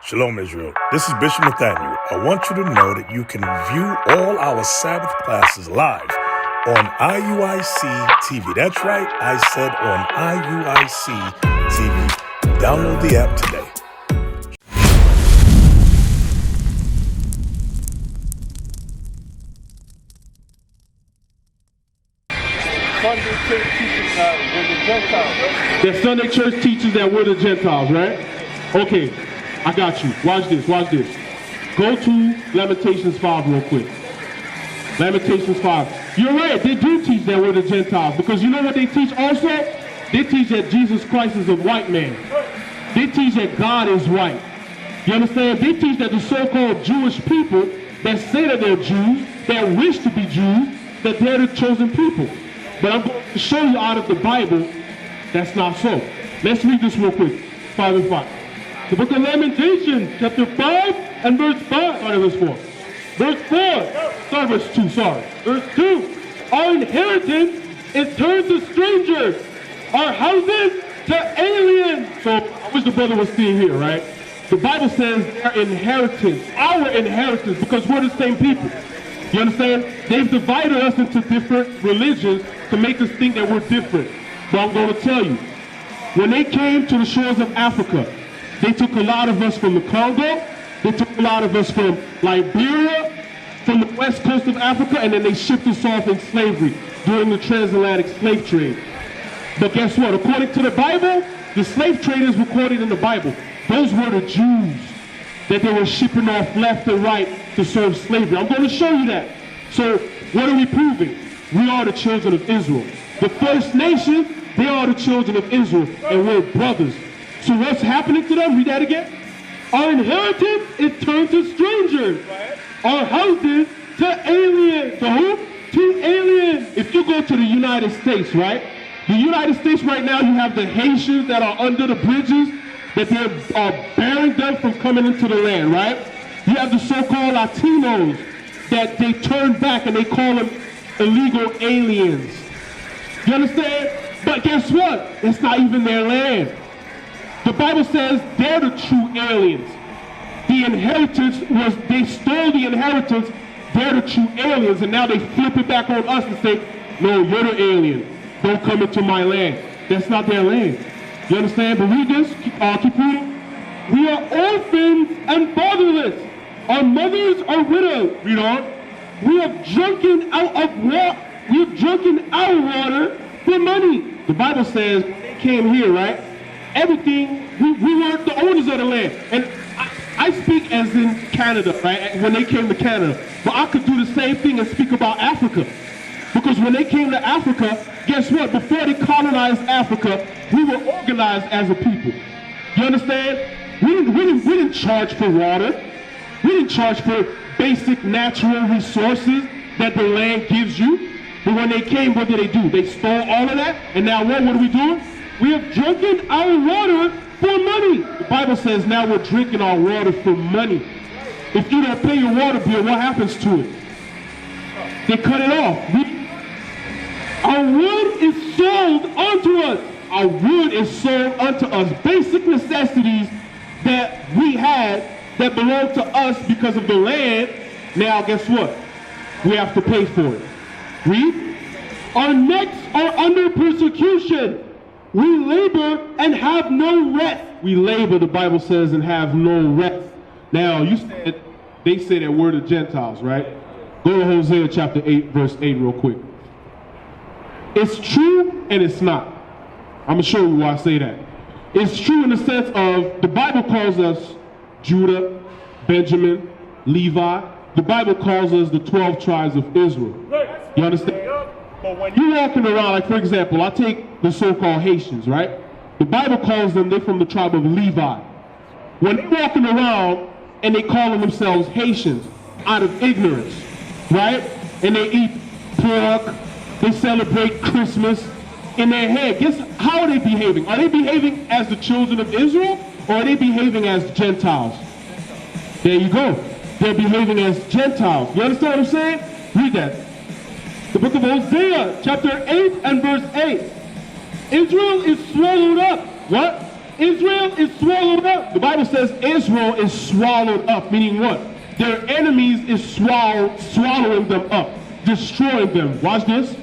Shalom, Israel. This is Bishop Nathaniel. I want you to know that you can view all our Sabbath classes live on IUIC TV. That's right, I said on IUIC TV. Download the app today. Sunday church teaches that we're the Gentiles. That Sunday church teaches that we're the Gentiles, right? Okay, I got you. Watch this, watch this. Go to Lamentations 5 real quick. Lamentations 5. You're right, they do teach that we're the Gentiles, because you know what they teach also? They teach that Jesus Christ is a white man. They teach that God is white. You understand? They teach that the so-called Jewish people that say that they're Jews, that wish to be Jews, that they're the chosen people. But I'm going to show you out of the Bible that's not so. Let's read this real quick. 5 and 5. The book of Lamentations, chapter 5 and verse 5. Sorry, verse 4. Verse 4. Sorry, verse 2. Sorry. Verse 2. Our inheritance is turned to strangers. Our houses to aliens. So I wish the brother was still here, right? The Bible says their inheritance, our inheritance, because we're the same people. You understand? They've divided us into different religions to make us think that we're different. But I'm going to tell you, when they came to the shores of Africa, they took a lot of us from the Congo, they took a lot of us from Liberia, from the west coast of Africa, and then they shipped us off in slavery during the transatlantic slave trade. But guess what? According to the Bible, the slave traders recorded in the Bible, those were the Jews that they were shipping off left and right to serve slavery. I'm going to show you that. So what are we proving? We are the children of Israel. The first nation, they are the children of Israel, and we're brothers. So what's happening to them? Read that again. Our inheritance is turned to strangers. Our houses to aliens. To who? To aliens. If you go to the United States, right? The United States right now, you have the Haitians that are under the bridges, that they're bearing them from coming into the land, right? You have the so-called Latinos that they turn back and they call them illegal aliens. You understand? But guess what? It's not even their land. The Bible says they're the true aliens. The inheritance was, they stole the inheritance, they're the true aliens, and now they flip it back on us and say, no, you're the alien. Don't come into my land. That's not their land. You understand? But read this, keep reading. We are orphans and fatherless. Our mothers are widows. Read on. We have drunken our water for money. The Bible says they came here, right? Everything, we weren't the owners of the land. And I speak as in Canada, right? When they came to Canada. But I could do the same thing and speak about Africa. Because when they came to Africa, guess what? Before they colonized Africa, we were organized as a people. You understand? We didn't charge for water. We didn't charge for basic natural resources that the land gives you. But when they came, what did they do? They stole all of that. And now what are we doing? We have drunken our water for money. The Bible says now we're drinking our water for money. If you don't pay your water bill, what happens to it? They cut it off. Our wood is sold unto us. Our wood is sold unto us. Basic necessities that we had that belong to us because of the land. Now guess what? We have to pay for it. Read. Our necks are under persecution. We labor and have no rest. We labor, the Bible says, and have no rest. Now you said, they say that we're the Gentiles, right? Go to Hosea chapter 8, verse 8 real quick. It's true and it's not. I'm going to show you why I say that. It's true in the sense of the Bible calls us Judah, Benjamin, Levi. The Bible calls us the 12 tribes of Israel. You understand? You're walking around, like for example, I take the so-called Haitians, right? The Bible calls them, they're from the tribe of Levi. When they're walking around and they calling themselves Haitians out of ignorance, right? And they eat pork, they celebrate Christmas. In their head, guess how are they behaving? Are they behaving as the children of Israel, or are they behaving as Gentiles? There you go. They're behaving as Gentiles. You understand what I'm saying? Read that. The book of Hosea, chapter 8 and verse 8. Israel is swallowed up. What? Israel is swallowed up. The Bible says Israel is swallowed up, meaning what? Their enemies is swallowing them up, destroying them. Watch this.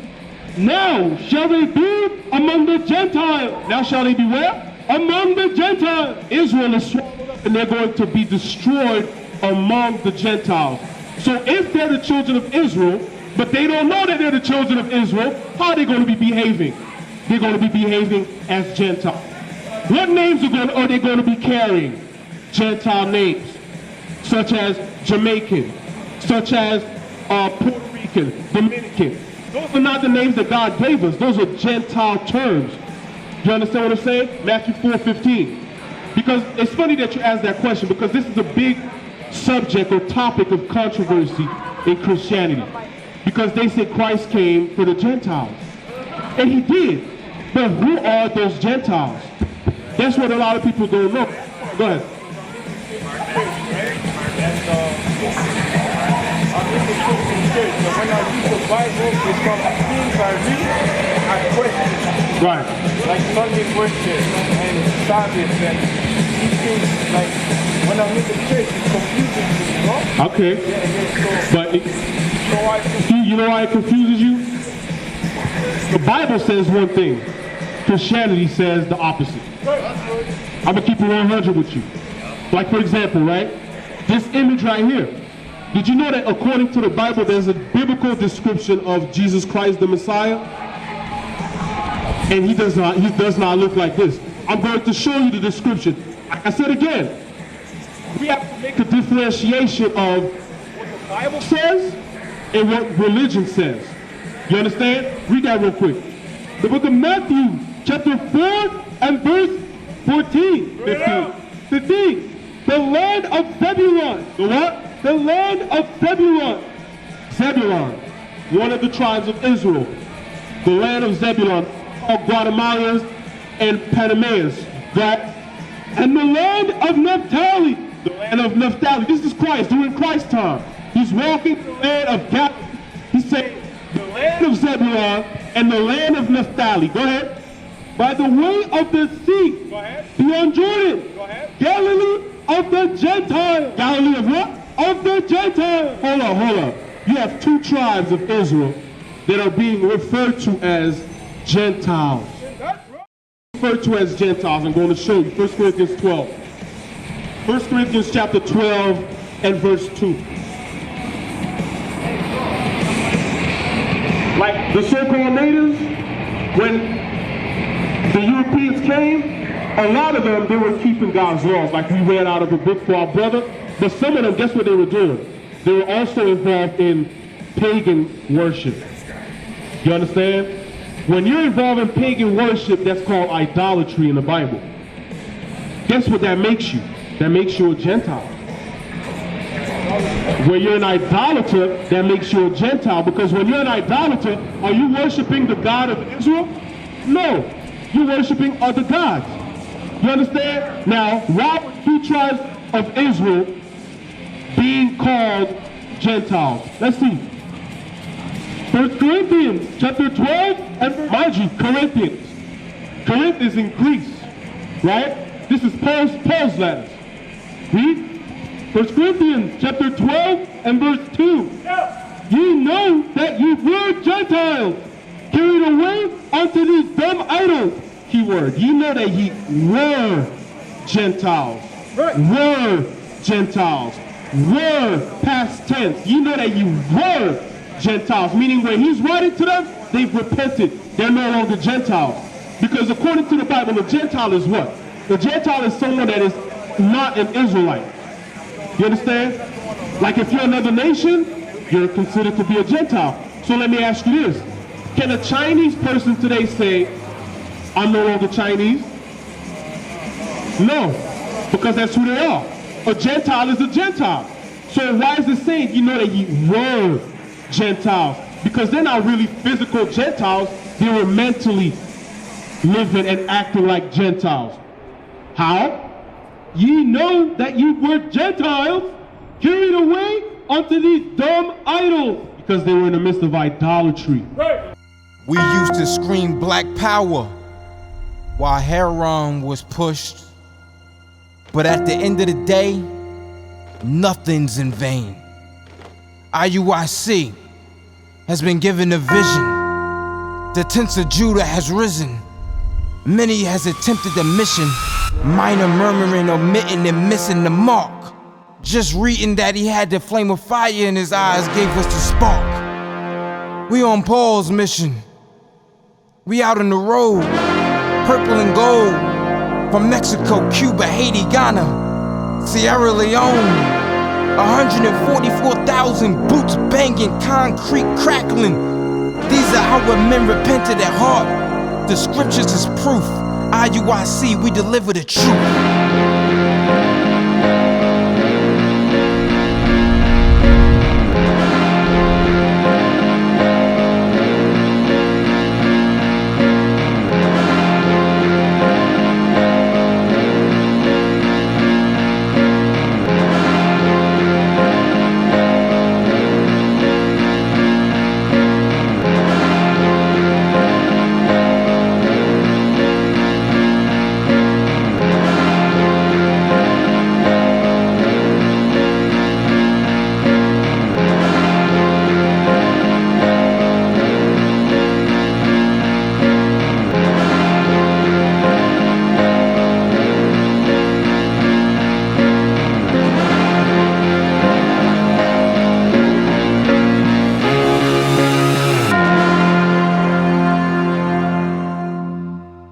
Now shall they be among the Gentiles. Now shall they be where? Among the Gentiles. Israel is swallowed up and they're going to be destroyed among the Gentiles. So if they're the children of Israel, but they don't know that they're the children of Israel, how are they going to be behaving? They're going to be behaving as Gentiles. What names are they going to be carrying? Gentile names, such as Jamaican, such as Puerto Rican, Dominican. Those are not the names that God gave us. Those are Gentile terms. You understand what I'm saying? Matthew 4:15. Because it's funny that you asked that question, because this is a big subject or topic of controversy in Christianity. Because they say Christ came for the Gentiles. And he did. But who are those Gentiles? That's what a lot of people don't know. Go ahead. I'm in the Christian church, so when I read the Bible, it's from things I read, I question. Right. Like Sunday worship and Sabbath and these things, like when I'm in the church, it's confusing me, you know? Okay. You know why it confuses you? The Bible says one thing. Christianity says the opposite. I'm going to keep it 100 with you. Like, for example, right? This image right here. Did you know that according to the Bible, there's a biblical description of Jesus Christ, the Messiah? And he does not look like this. I'm going to show you the description. Like I said again, we have to make a differentiation of what the Bible says and what religion says. You understand? Read that real quick. The book of Matthew, chapter 4 and verse 14. 15. The land of Zebulun. The what? The land of Zebulun. Zebulun, one of the tribes of Israel. The land of Zebulun, called Guatemalans and Panameans. And the land of Naphtali. The land of Naphtali. This is Christ during Christ's time. He's walking the land of Galilee. He's saying the land of Zebulun and the land of Naphtali. Go ahead. By the way of the sea. Go ahead. Beyond Jordan. Go ahead. Galilee of the Gentiles. Galilee of what? Of the Gentiles. Hold on. You have two tribes of Israel that are being referred to as Gentiles. Referred to as Gentiles. I'm going to show you. 1 Corinthians 12. 1 Corinthians chapter 12 and verse 2. Like the so-called natives, when the Europeans came, a lot of them, they were keeping God's laws. Like we read out of a book for our brother. But some of them, guess what they were doing? They were also involved in pagan worship. You understand? When you're involved in pagan worship, that's called idolatry in the Bible. Guess what that makes you? That makes you a Gentile. When you're an idolater, that makes you a Gentile. Because when you're an idolater, are you worshiping the God of Israel? No. You're worshiping other gods. You understand? Now, why were two tribes of Israel being called Gentiles? Let's see. 1 Corinthians chapter 12, and mind you, Corinthians. Corinth is in Greece, right? This is Paul's letters. Read. 1 Corinthians chapter 12 and verse 2. You know that you were Gentiles, carried away unto these dumb idols. Keyword. You know that ye were Gentiles. Right. Were Gentiles. Were past tense. You know that you were Gentiles. Meaning when he's writing to them, they've repented. They're no longer Gentiles. Because according to the Bible, a Gentile is what? A Gentile is someone that is not an Israelite. You understand? Like if you're another nation, you're considered to be a Gentile. So let me ask you this. Can a Chinese person today say, I'm no longer Chinese? No, because that's who they are. A Gentile is a Gentile. So why is it saying, you know that ye were Gentiles? Because they're not really physical Gentiles. They were mentally living and acting like Gentiles. How? Ye know that ye were Gentiles, carried away unto these dumb idols. Because they were in the midst of idolatry. We used to scream black power while Heron was pushed But at the end of the day, nothing's in vain. IUIC has been given a vision. The tents of Judah has risen. Many has attempted the mission, minor murmuring, omitting, and missing the mark. Just reading that he had the flame of fire in his eyes gave us the spark. We on Paul's mission. We out on the road, purple and gold, from Mexico, Cuba, Haiti, Ghana, Sierra Leone. 144,000 boots banging, concrete crackling. These are our men repented at heart. The scriptures is proof. IUIC, we deliver the truth.